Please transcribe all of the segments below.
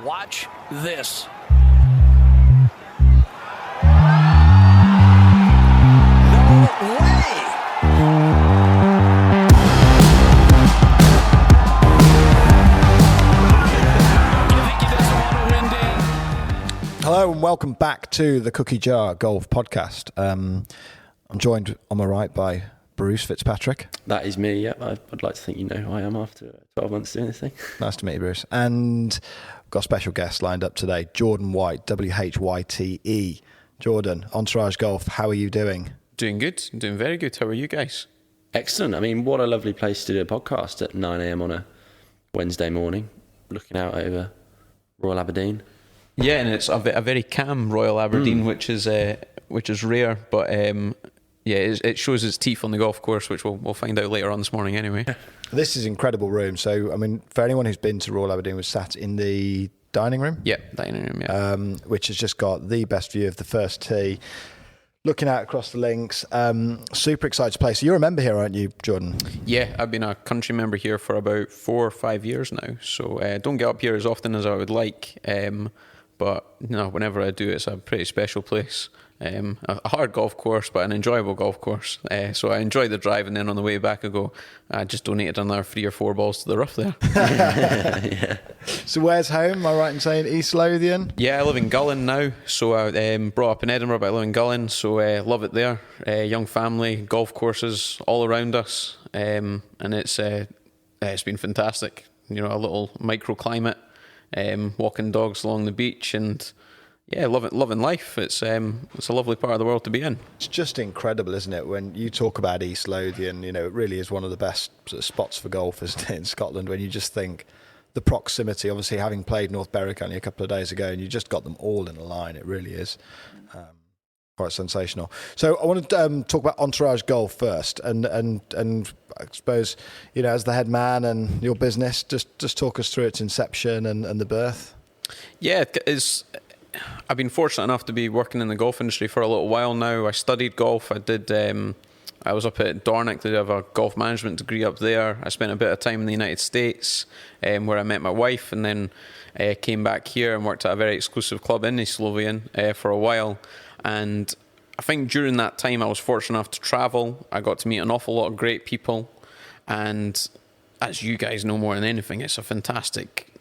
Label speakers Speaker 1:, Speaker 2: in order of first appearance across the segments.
Speaker 1: Watch this. No way!
Speaker 2: Hello and welcome back to the Cookie Jar Golf Podcast. I'm joined on my right by Bruce Fitzpatrick.
Speaker 3: That is me, yeah. I'd like to think you know who I am after 12 months doing this thing.
Speaker 2: Nice to meet you, Bruce. And we've got a special guest lined up today, Jordan Whyte, Whyte. Jordan, Entourage Golf, how are you doing?
Speaker 4: Doing good. Doing very good. How are you guys?
Speaker 3: Excellent. I mean, what a lovely place to do a podcast at 9 a.m. on a Wednesday morning, looking out over Royal Aberdeen.
Speaker 4: Yeah, and it's a very calm Royal Aberdeen, which is rare, but yeah, it shows its teeth on the golf course, which we'll find out later on this morning anyway.
Speaker 2: This is an incredible room. So, I mean, for anyone who's been to Royal Aberdeen, was sat in the dining room.
Speaker 4: Yeah, dining room, yeah.
Speaker 2: Which has just got the best view of the first tee, looking out across the links. Super excited to play. So you're a member here, aren't you, Jordan?
Speaker 4: Yeah, I've been a country member here for about 4 or 5 years now, so don't get up here as often as I would like, but whenever I do, it's a pretty special place. A hard golf course, but an enjoyable golf course. So I enjoy the drive, and then on the way back, I just donated another 3 or 4 balls to the rough there.
Speaker 3: Yeah.
Speaker 2: So where's home? Am I right in saying East Lothian?
Speaker 4: Yeah, I live in Gullin now. So I brought up in Edinburgh, but I live in Gullin, so love it there. Young family, golf courses all around us, and it's been fantastic. A little microclimate, walking dogs along the beach, and yeah, loving life. It's a lovely part of the world to be in.
Speaker 2: It's just incredible, isn't it? When you talk about East Lothian, it really is one of the best sort of spots for golf, isn't it, in Scotland? When you just think the proximity, obviously having played North Berwick only a couple of days ago, and you just got them all in a line. It really is quite sensational. So I want to talk about Entourage Golf first, and I suppose as the head man and your business, just talk us through its inception and the birth.
Speaker 4: Yeah, I've been fortunate enough to be working in the golf industry for a little while now. I studied golf. I was up at Dornoch to have a golf management degree up there. I spent a bit of time in the United States where I met my wife, and then came back here and worked at a very exclusive club in East Lothian for a while. And I think during that time I was fortunate enough to travel. I got to meet an awful lot of great people, and as you guys know more than anything, it's a fantastic,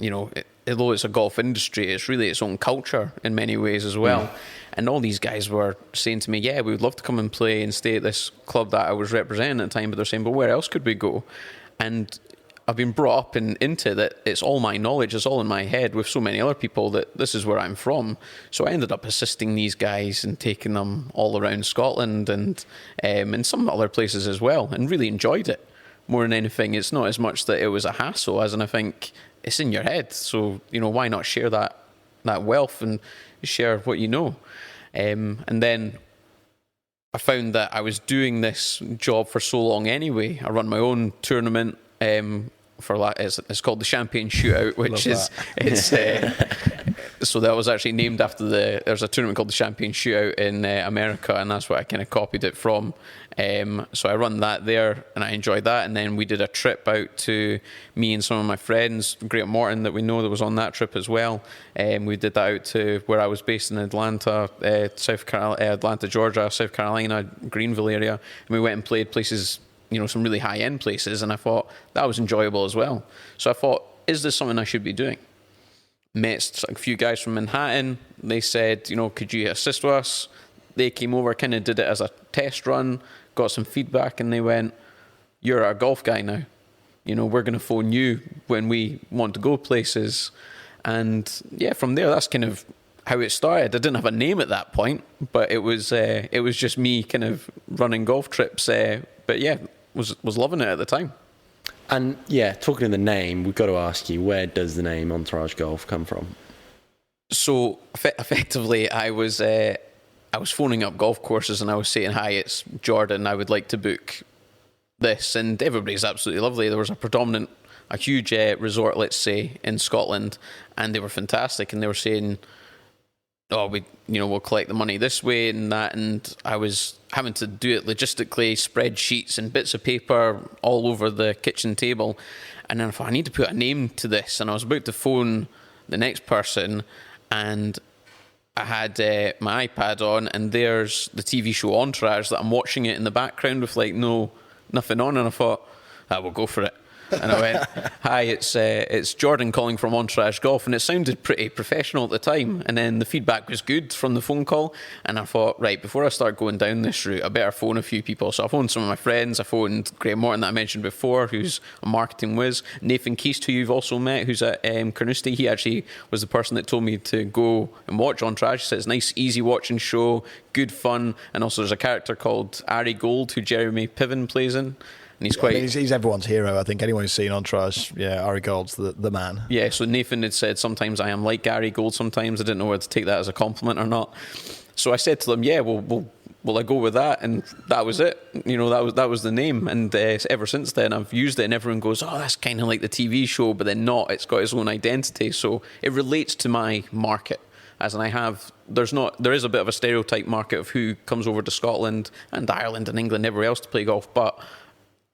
Speaker 4: although it's a golf industry, it's really its own culture in many ways as well. And all these guys were saying to me, yeah, we would love to come and play and stay at this club that I was representing at the time, but they're saying, but where else could we go? And I've been brought up into that it's all my knowledge, it's all in my head with so many other people that this is where I'm from. So I ended up assisting these guys and taking them all around Scotland and in some other places as well, and really enjoyed it. More than anything, it's not as much that it was a hassle as, and I think it's in your head. So, why not share that wealth and share what you know? And then I found that I was doing this job for so long anyway. I run my own tournament it's called the Champagne Shootout, which is so that was actually named after there's a tournament called the Champagne Shootout in America, and that's what I kind of copied it from. So I run that there, and I enjoyed that. And then we did a trip out to me and some of my friends, Graham Morton, that we know that was on that trip as well. We did that out to where I was based in Atlanta, Atlanta, Georgia, South Carolina, Greenville area, and we went and played places, some really high-end places, and I thought that was enjoyable as well. So I thought, is this something I should be doing? Met a few guys from Manhattan. They said, could you assist us? They came over, kind of did it as a test run, got some feedback, and they went, you're our golf guy now. We're going to phone you when we want to go places. And yeah, from there, that's kind of how it started. I didn't have a name at that point, but it was just me kind of running golf trips. But yeah, was loving it at the time.
Speaker 3: And yeah, talking of the name, we've got to ask you, where does the name Entourage Golf come from?
Speaker 4: So effectively, I was phoning up golf courses and I was saying, hi, it's Jordan, I would like to book this. And everybody's absolutely lovely. There was a huge resort, let's say, in Scotland, and they were fantastic. And they were saying, we'll collect the money this way and that. And I was having to do it logistically, spreadsheets and bits of paper all over the kitchen table. And then I thought, I need to put a name to this. And I was about to phone the next person, and I had my iPad on, and there's the TV show Entourage that I'm watching it in the background with like nothing on, and I thought, I will go for it. And I went, hi, it's Jordan calling from Entourage Golf. And it sounded pretty professional at the time. And then the feedback was good from the phone call. And I thought, right, before I start going down this route, I better phone a few people. So I phoned some of my friends. I phoned Graham Morton that I mentioned before, who's a marketing whiz. Nathan Keast, who you've also met, who's at Carnoustie. He actually was the person that told me to go and watch Entourage. He said it's a nice, easy watching show, good fun. And also there's a character called Ari Gold, who Jeremy Piven plays in. And he's quite...
Speaker 2: he's everyone's hero, I think. Anyone who's seen Entourage, Ari Gold's the man.
Speaker 4: Yeah, so Nathan had said, sometimes I am like Gary Gold sometimes. I didn't know whether to take that as a compliment or not. So I said to them, will I go with that? And that was it. That was the name. And ever since then, I've used it, and everyone goes, oh, that's kind of like the TV show, but then not. It's got its own identity. So it relates to my market. As in there is a bit of a stereotype market of who comes over to Scotland and Ireland and England and everywhere else to play golf, but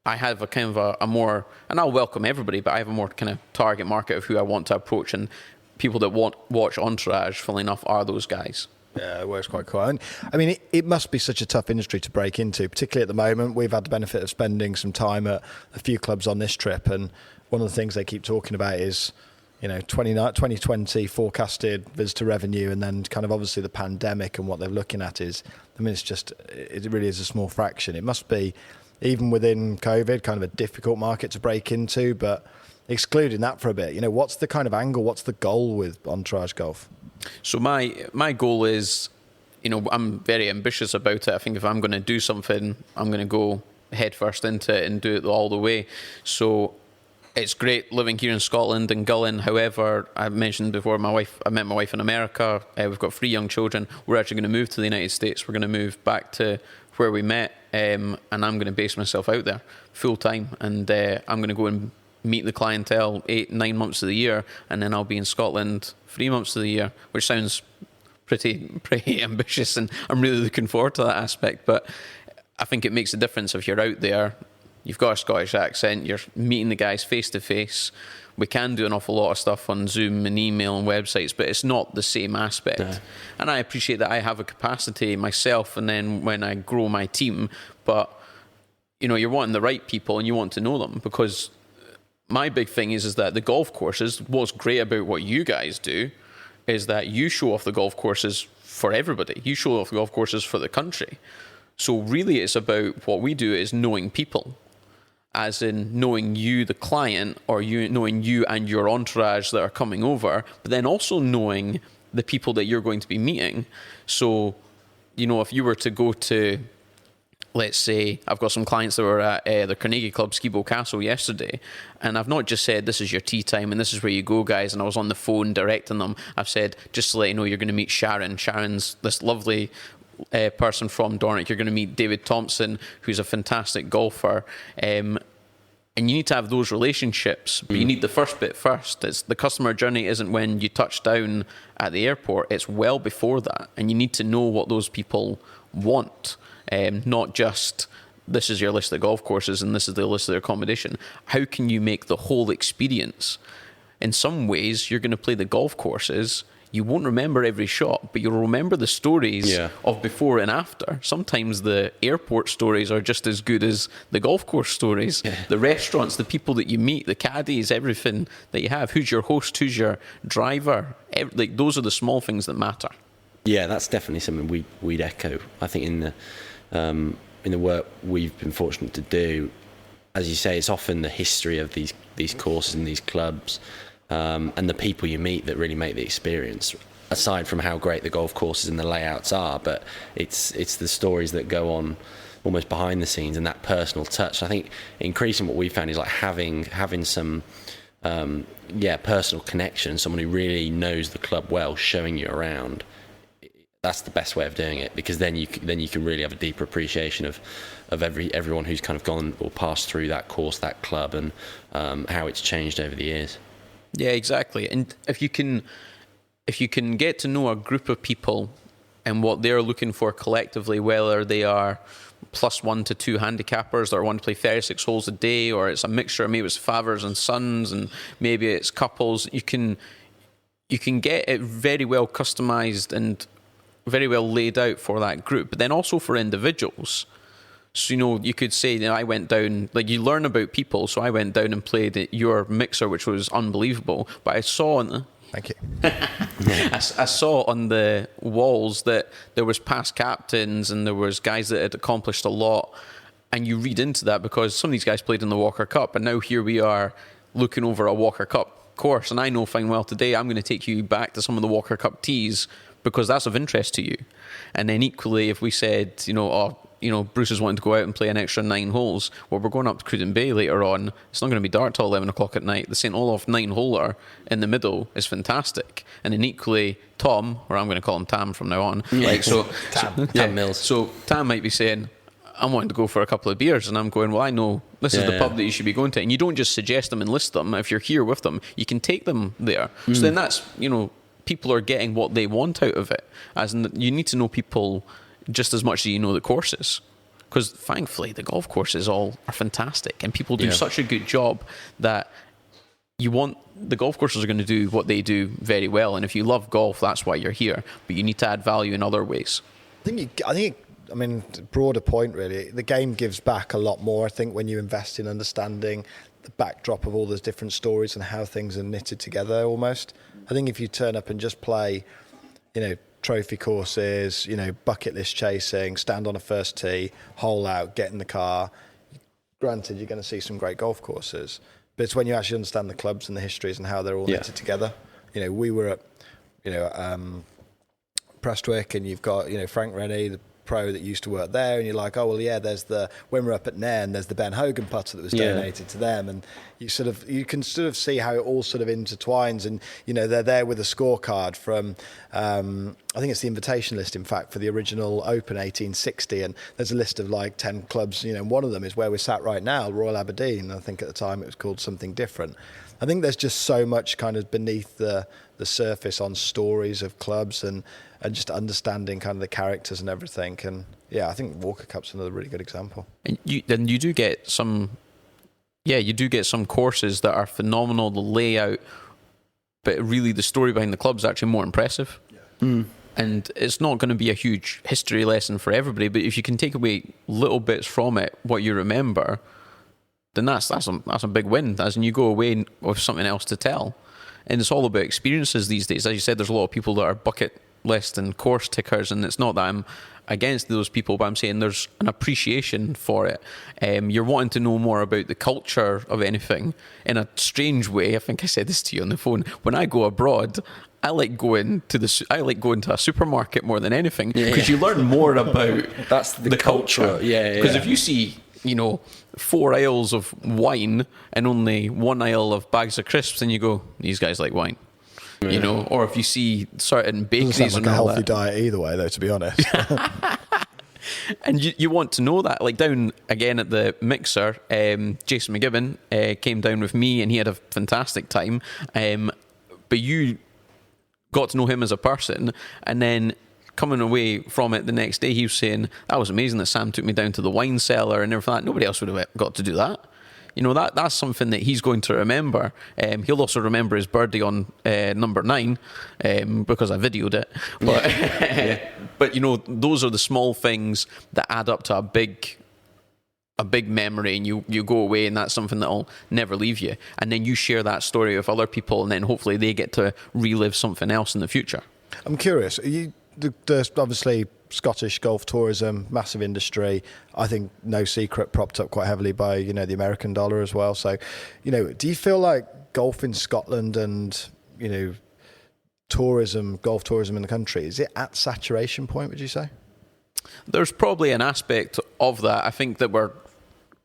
Speaker 4: I have a kind of a more, and I'll welcome everybody, but I have a more kind of target market of who I want to approach, and people that watch Entourage, funnily enough, are those guys.
Speaker 2: Yeah, it works quite cool. I mean, it must be such a tough industry to break into, particularly at the moment. We've had the benefit of spending some time at a few clubs on this trip, and one of the things they keep talking about is 2020 forecasted visitor revenue, and then kind of obviously the pandemic, and what they're looking at is, it really is a small fraction. It must be, even within COVID, kind of a difficult market to break into, but excluding that for a bit, what's the kind of angle, what's the goal with Entourage Golf?
Speaker 4: So my goal is, I'm very ambitious about it. I think if I'm going to do something, I'm going to go head first into it and do it all the way. So it's great living here in Scotland and Gullin. However, I mentioned before, I met my wife in America. We've got 3 young children. We're actually going to move to the United States. We're going to move back to where we met, and I'm going to base myself out there full time, and I'm going to go and meet the clientele 8-9 months of the year, and then I'll be in Scotland 3 months of the year, which sounds pretty ambitious, and I'm really looking forward to that aspect. But I think it makes a difference if you're out there, you've got a Scottish accent, you're meeting the guys face to face. We can do an awful lot of stuff on Zoom and email and websites, but it's not the same aspect. No. And I appreciate that I have a capacity myself, and then when I grow my team, but you're wanting the right people and you want to know them, because my big thing is that the golf courses, what's great about what you guys do is that you show off the golf courses for everybody. You show off the golf courses for the country. So really it's about, what we do is knowing people, as in knowing you, the client, or knowing you and your entourage that are coming over, but then also knowing the people that you're going to be meeting. So, if you were to go to, let's say, I've got some clients that were at the Carnegie Club Skibo Castle yesterday, and I've not just said, this is your tea time and this is where you go, guys, and I was on the phone directing them. I've said, just to let you know, you're going to meet Sharon. Sharon's this lovely person from Dornoch. You're going to meet David Thompson, who's a fantastic golfer. And you need to have those relationships, but you need the first bit first. It's the customer journey isn't when you touch down at the airport. It's well before that. And you need to know what those people want, not just, this is your list of golf courses and this is the list of their accommodation. How can you make the whole experience? In some ways, you're going to play the golf courses. You won't remember every shot, but you'll remember the stories of before and after. Sometimes the airport stories are just as good as the golf course stories. Yeah. The restaurants, the people that you meet, the caddies, everything that you have. Who's your host? Who's your driver? Those are the small things that matter.
Speaker 3: Yeah, that's definitely something we'd echo. I think in the work we've been fortunate to do, as you say, it's often the history of these courses and these clubs. And the people you meet that really make the experience, aside from how great the golf courses and the layouts are, but it's the stories that go on almost behind the scenes and that personal touch. I think increasing what we found is like having some personal connection, someone who really knows the club well, showing you around. That's the best way of doing it, because then you can really have a deeper appreciation of everyone who's kind of gone or passed through that course, that club, and how it's changed over the years.
Speaker 4: Yeah, exactly. And if you can get to know a group of people and what they're looking for collectively, whether they are +1 to 2 handicappers that want to play 36 holes a day, or it's a mixture, maybe it's fathers and sons, and maybe it's couples, you can you can get it very well customized and very well laid out for that group, but then also for individuals. So, you could say, I went down, like, you learn about people, so I went down and played at your mixer, which was unbelievable, but I saw
Speaker 2: Thank you.
Speaker 4: I saw on the walls that there was past captains and there was guys that had accomplished a lot, and you read into that because some of these guys played in the Walker Cup, and now here we are looking over a Walker Cup course, and I know fine well today I'm going to take you back to some of the Walker Cup tees because that's of interest to you. And then equally, if we said, Bruce is wanting to go out and play an extra 9 holes. Well, we're going up to Cruden Bay later on. It's not going to be dark till 11 o'clock at night. The St. Olaf 9-holer in the middle is fantastic. And then equally, Tom, or I'm going to call him Tam from now on.
Speaker 3: Tam Mills.
Speaker 4: So Tam might be saying, I'm wanting to go for a couple of beers. And I'm going, well, I know this is the pub that you should be going to. And you don't just suggest them and list them. If you're here with them, you can take them there. So then that's, people are getting what they want out of it. As in, you need to know people just as much as you know the courses, because thankfully the golf courses all are fantastic and people do such a good job that the golf courses are going to do what they do very well, and if you love golf, that's why you're here, but you need to add value in other ways.
Speaker 2: I mean, broader point really, the game gives back a lot more, I think, when you invest in understanding the backdrop of all those different stories and how things are knitted together almost. I think if you turn up and just play, trophy courses, bucket list chasing, stand on a first tee, hole out, get in the car. Granted, you're going to see some great golf courses, but it's when you actually understand the clubs and the histories and how they're all knitted together. We were at, Prestwick, and you've got, Frank Rennie, the pro that used to work there, and you're like, there's when we're up at Nairn, there's the Ben Hogan putter that was donated to them, and you can sort of see how it all sort of intertwines, and they're there with a scorecard from I think it's the invitation list, in fact, for the original Open 1860, and there's a list of like 10 clubs, and one of them is where we're sat right now, Royal Aberdeen. I think at the time it was called something different. I think there's just so much kind of beneath the surface on stories of clubs and just understanding kind of the characters and everything. And I think Walker Cup's another really good example. And
Speaker 4: you do get some courses that are phenomenal, the layout, but really the story behind the club is actually more impressive. And it's not going to be a huge history lesson for everybody, but if you can take away little bits from it, what you remember, then that's a big win. As in, you go away with something else to tell. And it's all about experiences these days. As you said, there's a lot of people that are bucket list and course tickers, and it's not that I'm against those people, but I'm saying there's an appreciation for it. You're wanting to know more about the culture of anything in a strange way. I think I said this to you on the phone. When I go abroad, I like going to a supermarket more than anything, because you learn more about
Speaker 3: that's the culture.
Speaker 4: Because if you see 4 aisles of wine and only 1 aisle of bags of crisps, and you go, these guys like wine. Or if you see certain bakeries,
Speaker 2: doesn't sound like a healthy diet either way, though, to be honest.
Speaker 4: And you want to know that. Like down again at the mixer, Jason McGibbon came down with me, and he had a fantastic time. But you got to know him as a person, and then coming away from it the next day, he was saying, that was amazing that Sam took me down to the wine cellar and everything like that. Nobody else would have got to do that. That's something that he's going to remember. He'll also remember his birdie on number 9 because I videoed it. But but those are the small things that add up to a big memory, and you go away, and that's something that'll never leave you. And then you share that story with other people, and then hopefully they get to relive something else in the future.
Speaker 2: I'm curious. There's obviously Scottish golf tourism, massive industry. I think no secret, propped up quite heavily by the American dollar as well. So, do you feel like golf in Scotland and golf tourism in the country, is it at saturation point? Would you say?
Speaker 4: There's probably an aspect of that. I think that we're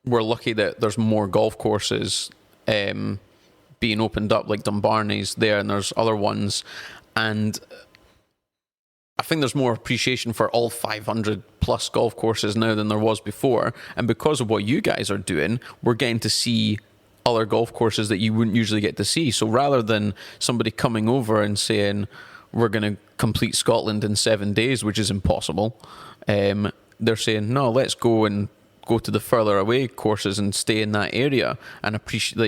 Speaker 4: lucky that there's more golf courses being opened up, like Dumbarton's there, and there's other ones, and I think there's more appreciation for all 500 plus golf courses now than there was before. And because of what you guys are doing, we're getting to see other golf courses that you wouldn't usually get to see. So rather than somebody coming over and saying, we're going to complete Scotland in 7 days, which is impossible, they're saying, no, let's go and go to the further away courses and stay in that area and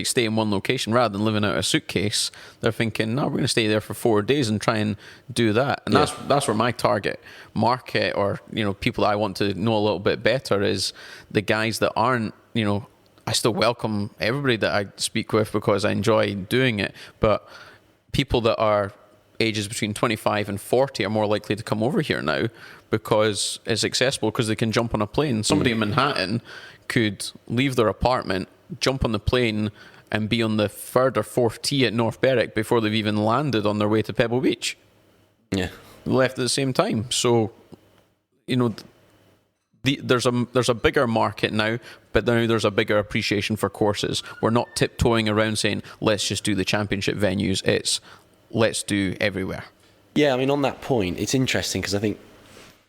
Speaker 4: stay in one location rather than living out of a suitcase. They're thinking, no, we're going to stay there for 4 days and try and do that. And that's where my target market, or people I want to know a little bit better, is the guys that aren't. I still welcome everybody that I speak with because I enjoy doing it, but people that are ages between 25 and 40 are more likely to come over here now because it's accessible, because they can jump on a plane. Somebody in Manhattan could leave their apartment, jump on the plane, and be on the third or fourth tee at North Berwick before they've even landed on their way to Pebble Beach.
Speaker 3: Yeah.
Speaker 4: Left at the same time. So, there's a bigger market now, but now there's a bigger appreciation for courses. We're not tiptoeing around saying, let's just do the championship venues. It's let's do everywhere.
Speaker 3: Yeah, I mean, on that point, it's interesting because I think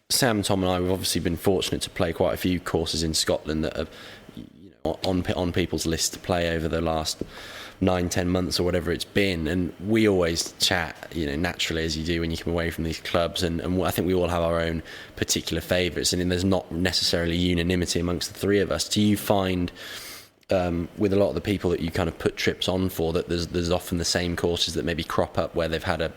Speaker 3: Sam, Tom and I, we've obviously been fortunate to play quite a few courses in Scotland that are on people's list to play over the last 9-10 months or whatever it's been, and we always chat naturally, as you do when you come away from these clubs, and I think we all have our own particular favourites, and there's not necessarily unanimity amongst the three of us. Do you find with a lot of the people that you kind of put trips on for, that there's often the same courses that maybe crop up where they've had a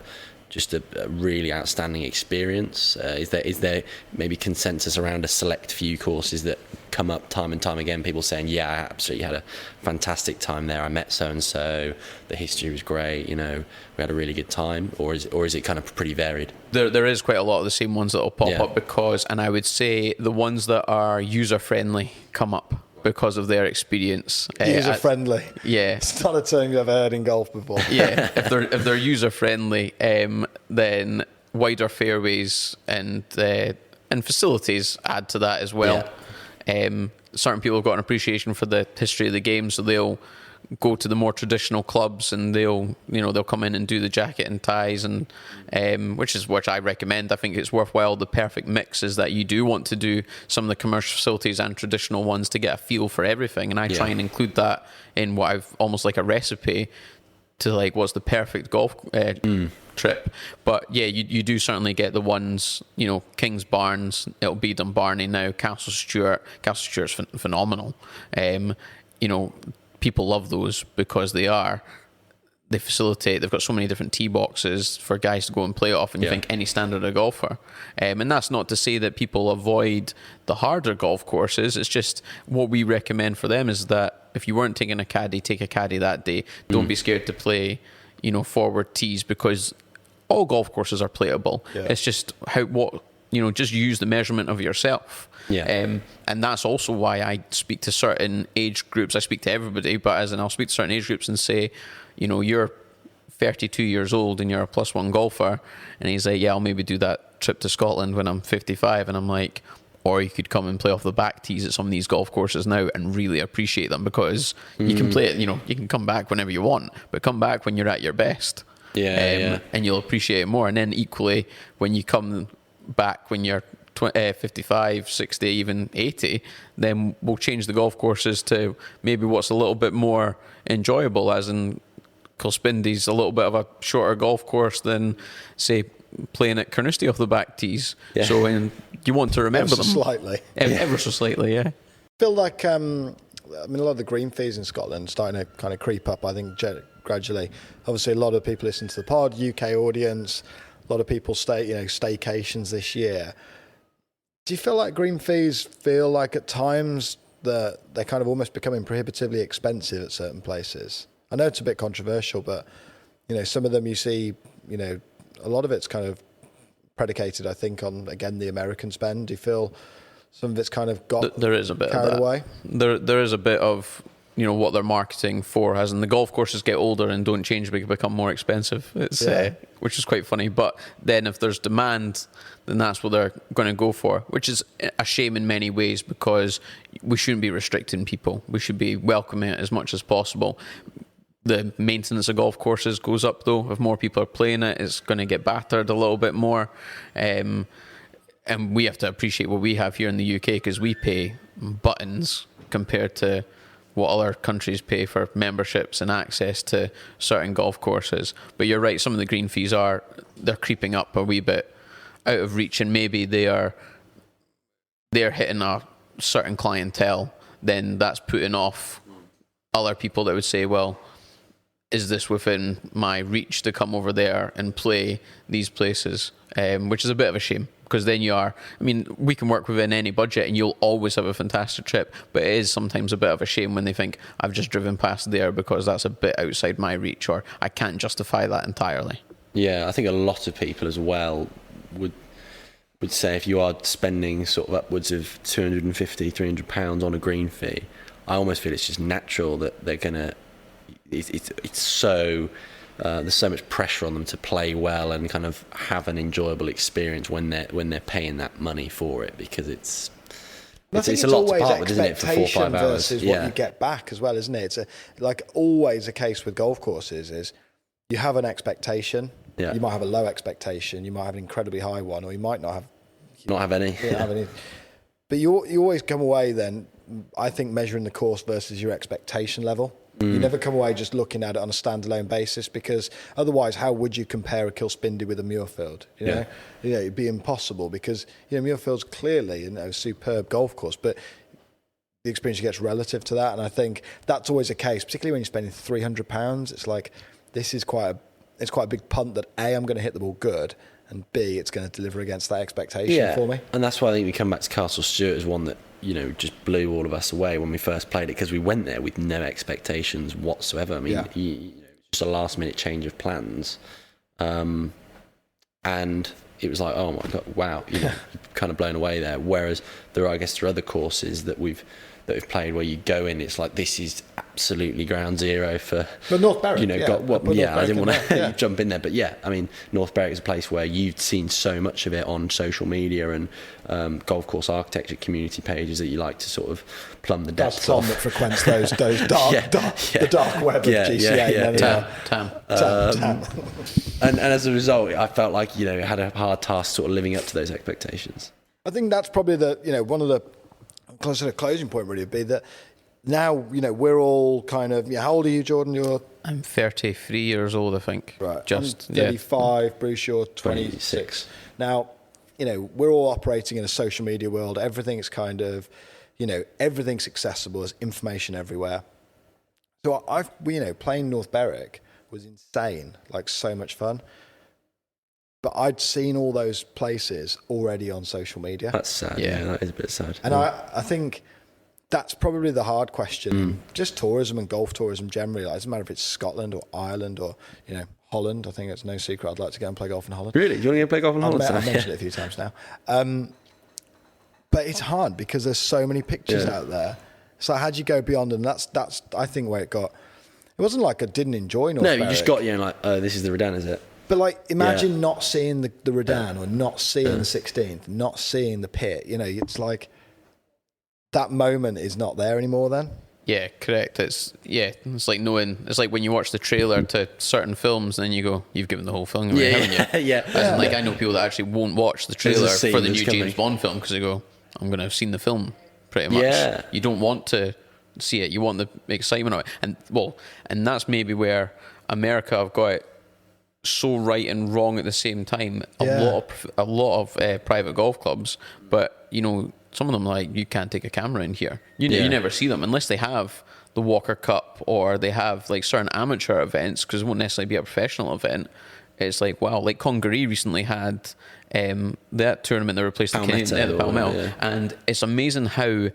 Speaker 3: really outstanding experience? Is there maybe consensus around a select few courses that come up time and time again, people saying, yeah, I absolutely had a fantastic time there, I met so-and-so, the history was great, we had a really good time? Or is it kind of pretty varied?
Speaker 4: There is quite a lot of the same ones that will pop up because, and I would say the ones that are user-friendly come up because of their experience.
Speaker 2: User-friendly.
Speaker 4: Yeah.
Speaker 2: It's not a term you've ever heard in golf before.
Speaker 4: Yeah, if they're user-friendly, then wider fairways and facilities add to that as well. Yeah. Certain people have got an appreciation for the history of the game, so they'll go to the more traditional clubs and they'll come in and do the jacket and ties, and which I recommend. I think it's worthwhile. The perfect mix is that you do want to do some of the commercial facilities and traditional ones to get a feel for everything, and I try and include that in what I've almost like a recipe to like what's the perfect golf trip. But yeah, you do certainly get the ones, Kings Barnes, it'll be Dumbarnie now, Castle Stuart's phenomenal. People love those because they facilitate, they've got so many different tee boxes for guys to go and play off, and you think any standard of golfer. And that's not to say that people avoid the harder golf courses. It's just what we recommend for them is that if you weren't taking a caddy, take a caddy that day. Don't be scared to play, forward tees, because all golf courses are playable. Yeah. It's just just use the measurement of yourself. Yeah. And that's also why I speak to certain age groups. I speak to everybody, but I'll speak to certain age groups and say, you're 32 years old and you're a +1 golfer. And he's like, yeah, I'll maybe do that trip to Scotland when I'm 55. And I'm like, or you could come and play off the back tees at some of these golf courses now and really appreciate them, because you can play it, you can come back whenever you want, but come back when you're at your best. And you'll appreciate it more. And then equally, when you come back when you're 55, 60, even 80, then we'll change the golf courses to maybe what's a little bit more enjoyable, as in Kilspindy's a little bit of a shorter golf course than, say, playing at Carnoustie off the back tees. Yeah. So you want to remember them. Ever so slightly, yeah.
Speaker 2: I feel like, a lot of the green fees in Scotland are starting to kind of creep up, I think, gradually. Obviously, a lot of people listen to the pod, UK audience, a lot of people staycations this year. Do you feel like green fees feel like at times that they're kind of almost becoming prohibitively expensive at certain places? I know it's a bit controversial, but some of them you see, a lot of it's kind of predicated, I think, on, again, the American spend. Do you feel some of it's kind of got
Speaker 4: there is a bit
Speaker 2: carried
Speaker 4: of that.
Speaker 2: Away?
Speaker 4: There is a bit of what they're marketing for, as in the golf courses get older and don't change, but become more expensive. It's which is quite funny. But then if there's demand, then that's what they're going to go for, which is a shame in many ways, because we shouldn't be restricting people. We should be welcoming it as much as possible. The maintenance of golf courses goes up, though. If more people are playing it, it's going to get battered a little bit more. And we have to appreciate what we have here in the UK, because we pay buttons compared to what other countries pay for memberships and access to certain golf courses. But you're right, some of the green fees they're creeping up a wee bit out of reach, and maybe they're hitting certain clientele, then that's putting off other people that would say, well, is this within my reach to come over there and play these places? Which is a bit of a shame, because then we can work within any budget and you'll always have a fantastic trip, but it is sometimes a bit of a shame when they think, I've just driven past there because that's a bit outside my reach, or I can't justify that entirely.
Speaker 3: Yeah, I think a lot of people as well would say if you are spending sort of upwards of £250-300 on a green fee, I almost feel it's just natural that they're going to... It's so there's so much pressure on them to play well and kind of have an enjoyable experience when they're paying that money for it, because it's a lot to part with, isn't it, for 4 or 5 hours?
Speaker 2: Versus what you get back as well, isn't it? It's like always a case with golf courses is you have an expectation.
Speaker 3: Yeah.
Speaker 2: You might have a low expectation. You might have an incredibly high one, or you might not have.
Speaker 3: Not have any.
Speaker 2: Have any. But you always come away then, I think, measuring the course versus your expectation level. You never come away just looking at it on a standalone basis, because otherwise, how would you compare a Kilspindie with a Muirfield? You know, it'd be impossible, because Muirfield's clearly a superb golf course, but the experience you get's relative to that. And I think that's always a case, particularly when you're spending £300. It's like this is quite a big punt that A, I'm going to hit the ball good, and B, it's going to deliver against that expectation for me.
Speaker 3: And that's why I think we come back to Castle Stewart as one that just blew all of us away when we first played it, because we went there with no expectations whatsoever. I mean, just a last minute change of plans, and it was like, oh my god, wow, kind of blown away there. Whereas there are other courses that we've played where you go in, it's like this is absolutely ground zero for.
Speaker 2: But North Berwick,
Speaker 3: I didn't want to jump in there, but I mean, North Berwick is a place where you've seen so much of it on social media and golf course architecture community pages that you like to sort of plumb the depths
Speaker 2: That's Tom that frequents those dark, the dark web of GCA.
Speaker 3: Tam. And as a result, I felt like it had a hard task sort of living up to those expectations.
Speaker 2: I think that's probably one of the closing point really would be that now we're all kind of how old are you, Jordan?
Speaker 4: I'm 33 years old, I think.
Speaker 2: Right. Just 35. Bruce, you're 26. Now we're all operating in a social media world. Everything's kind of everything's accessible. There's information everywhere. So playing North Berwick was insane, like so much fun. But I'd seen all those places already on social media.
Speaker 3: That's sad. Yeah, that is a bit sad.
Speaker 2: And I think that's probably the hard question. Just tourism and golf tourism generally. Like, it doesn't matter if it's Scotland or Ireland or Holland. I think it's no secret I'd like to go and play golf in Holland.
Speaker 3: Really? Do you want to go play golf in Holland?
Speaker 2: I've mentioned it a few times now. But it's hard because there's so many pictures out there. So how do you go beyond? And that's I think where it got. It wasn't like I didn't enjoy North Berwick.
Speaker 3: You just got like, oh, this is the Redan, is it?
Speaker 2: But like, imagine not seeing the Redan or not seeing the 16th, not seeing the pit. It's like that moment is not there anymore. Then.
Speaker 4: Yeah, correct. It's like knowing. It's like when you watch the trailer to certain films, and then you go, "You've given the whole film away, haven't you?" I know people that actually won't watch the trailer for the new James Bond film because they go, "I'm going to have seen the film." Pretty much. Yeah. You don't want to see it. You want the excitement of it, and that's maybe where America have got it so right and wrong at the same time. A lot of private golf clubs, but some of them, like, you can't take a camera in here. You never see them unless they have the Walker Cup or they have like certain amateur events, because it won't necessarily be a professional event. It's like, wow, like Congaree recently had that tournament that replaced the Palmetto, and it's amazing how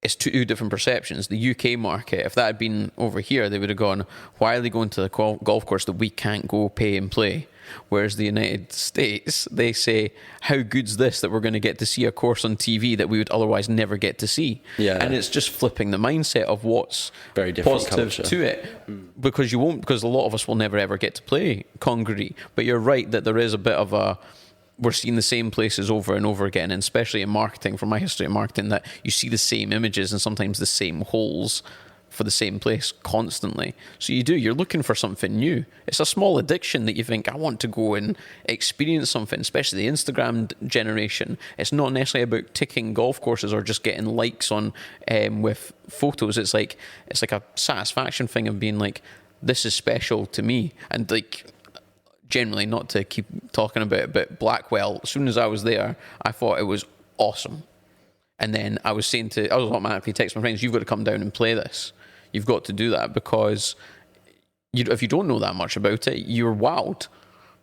Speaker 4: it's two different perceptions. The UK market, if that had been over here, they would have gone, why are they going to the golf course that we can't go pay and play? Whereas the United States, they say, how good's this that we're going to get to see a course on TV that we would otherwise never get to see? Yeah. And it's just flipping the mindset of what's very positive culture to it. Because a lot of us will never ever get to play Congaree. But you're right that there is a bit of we're seeing the same places over and over again, and especially in marketing, from my history of marketing, that you see the same images and sometimes the same holes for the same place constantly. So you're looking for something new. It's a small addiction that you think, I want to go and experience something, especially the Instagram generation. It's not necessarily about ticking golf courses or just getting likes on with photos. It's like a satisfaction thing of being like, this is special to me. And like, generally, not to keep talking about it, but Blackwell, as soon as I was there, I thought it was awesome. And then I was automatically text my friends, you've got to come down and play this. You've got to do that, because if you don't know that much about it, you're wowed.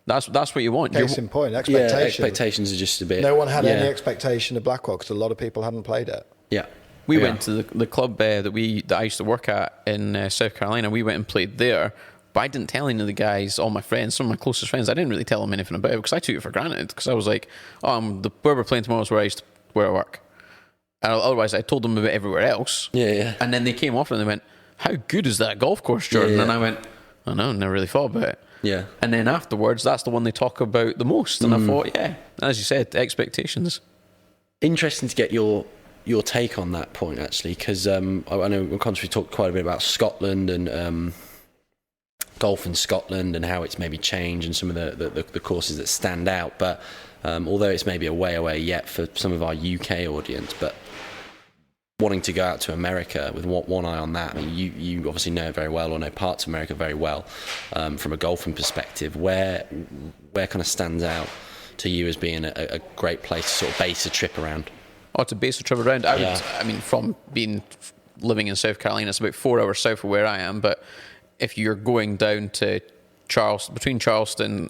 Speaker 4: That's what you want.
Speaker 2: Case in point,
Speaker 3: Yeah, expectations are just a bit...
Speaker 2: No one had any expectation of Blackwell because a lot of people hadn't played it.
Speaker 3: Yeah.
Speaker 4: We went to the club that I used to work at in South Carolina. We went and played there, but I didn't tell any of the guys, all my friends, some of my closest friends, I didn't really tell them anything about it because I took it for granted, because I was like, where we're playing tomorrow is where I work. And otherwise, I told them about everywhere else.
Speaker 3: Yeah.
Speaker 4: And then they came off and they went, how good is that golf course, Jordan?
Speaker 3: Yeah.
Speaker 4: And I went, I know, never really thought about it.
Speaker 3: Yeah.
Speaker 4: And then afterwards, that's the one they talk about the most. And I thought, yeah, as you said, expectations.
Speaker 3: Interesting to get your take on that point, actually, because I know we talked quite a bit about Scotland and golf in Scotland and how it's maybe changed and some of the courses that stand out. But although it's maybe a way away yet for some of our UK audience, but wanting to go out to America with one eye on that, I mean, you obviously know it very well, or know parts of America very well, from a golfing perspective. Where kind of stands out to you as being a great place to sort of base a trip around?
Speaker 4: Oh, to base a trip around? I mean, from living in South Carolina, it's about 4 hours south of where I am, but if you're going down to between Charleston,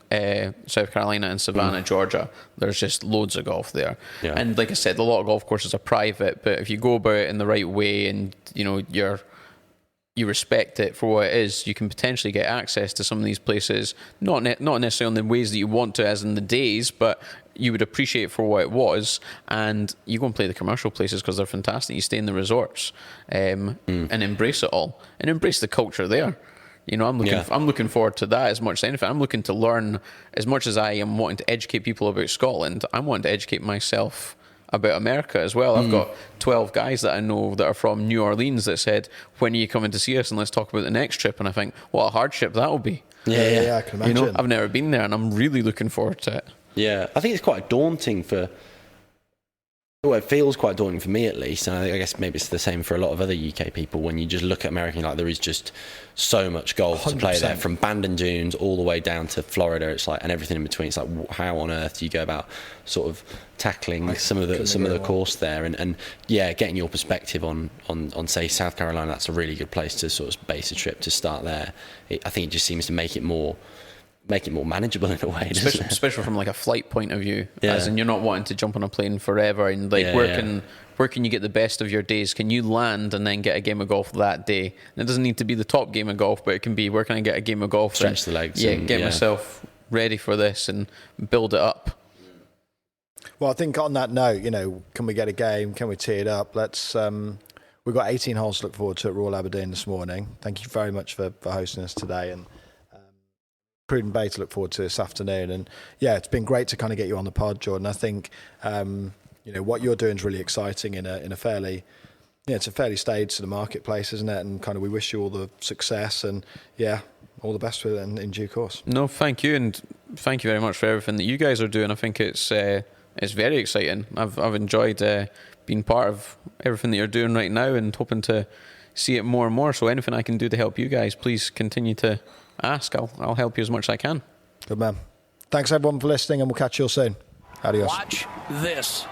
Speaker 4: South Carolina, and Savannah, Georgia, there's just loads of golf there. Yeah. And like I said, a lot of golf courses are private, but if you go about it in the right way and you respect it for what it is, you can potentially get access to some of these places, not necessarily in the ways that you want to, as in the days, but you would appreciate it for what it was, and you go and play the commercial places because they're fantastic. You stay in the resorts and embrace it all, and embrace the culture there. I'm looking forward to that as much as anything. I'm looking to learn as much as I am wanting to educate people about Scotland. I'm wanting to educate myself about America as well. I've got 12 guys that I know that are from New Orleans that said, when are you coming to see us and let's talk about the next trip? And I think, what a hardship that will be.
Speaker 2: Yeah, I can imagine.
Speaker 4: I've never been there and I'm really looking forward to it.
Speaker 3: Yeah, I think it's quite daunting it feels quite daunting for me, at least, and I guess maybe it's the same for a lot of other UK people, when you just look at America and there is just so much golf 100%. To play there, from Bandon Dunes all the way down to Florida. It's like, and everything in between. It's like, how on earth do you go about sort of tackling some of the course there? And getting your perspective on say South Carolina, that's a really good place to sort of base a trip to start there. I think it just seems to make it more manageable in a way,
Speaker 4: especially from like a flight point of view, as in you're not wanting to jump on a plane forever, and where can you get the best of your days? Can you land and then get a game of golf that day? And it doesn't need to be the top game of golf, but it can be, where can I get a game of golf,
Speaker 3: stretch the legs,
Speaker 4: get myself ready for this and build it up.
Speaker 2: Well, I think on that note, can we get a game? Can we tee it up? Let's. We've got 18 holes to look forward to at Royal Aberdeen this morning. Thank you very much for hosting us today, and Prudent Bay to look forward to this afternoon. And it's been great to kind of get you on the pod, Jordan. I think what you're doing is really exciting in a fairly it's a fairly stage to the marketplace, isn't it? And kind of we wish you all the success and all the best with it in due course.
Speaker 4: No, thank you, and thank you very much for everything that you guys are doing. I think it's very exciting. I've enjoyed being part of everything that you're doing right now, and hoping to see it more and more. So anything I can do to help you guys, please continue to ask. I'll help you as much as I can.
Speaker 2: Good man. Thanks everyone for listening, and we'll catch you all soon. Adios.
Speaker 1: Watch this.